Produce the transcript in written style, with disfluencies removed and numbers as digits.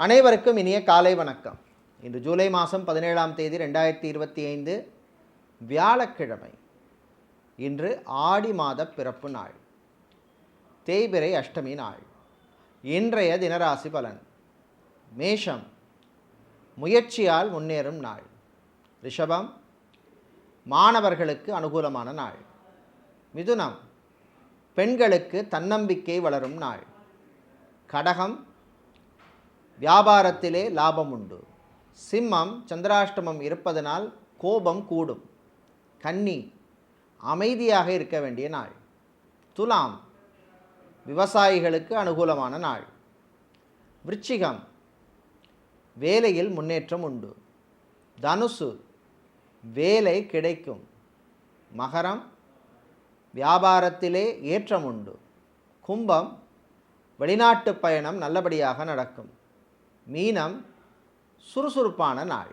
அனைவருக்கும் இனிய காலை வணக்கம். இன்று ஜூலை மாதம் 17ஆம் தேதி 2025 வியாழக்கிழமை. இன்று ஆடி மாத பிறப்பு நாள், தேய்பிறை அஷ்டமி நாள். இன்றைய தினராசி பலன்: மேஷம், முயற்சியால் முன்னேறும் நாள். ரிஷபம், மாணவர்களுக்கு அனுகூலமான நாள். மிதுனம், பெண்களுக்கு தன்னம்பிக்கை வளரும் நாள். கடகம், வியாபாரத்திலே லாபம் உண்டு. சிம்மம், சந்திராஷ்டமம் இருப்பதனால் கோபம் கூடும். கன்னி, அமைதியாக இருக்க வேண்டிய நாள். துலாம், விவசாயிகளுக்கு அனுகூலமான நாள். விருச்சிகம், வேலையில் முன்னேற்றம் உண்டு. தனுசு, வேலை கிடைக்கும். மகரம், வியாபாரத்திலே ஏற்றம் உண்டு. கும்பம், வெளிநாட்டு பயணம் நல்லபடியாக நடக்கும். மீனம், சுறுசுறுப்பான நாள்.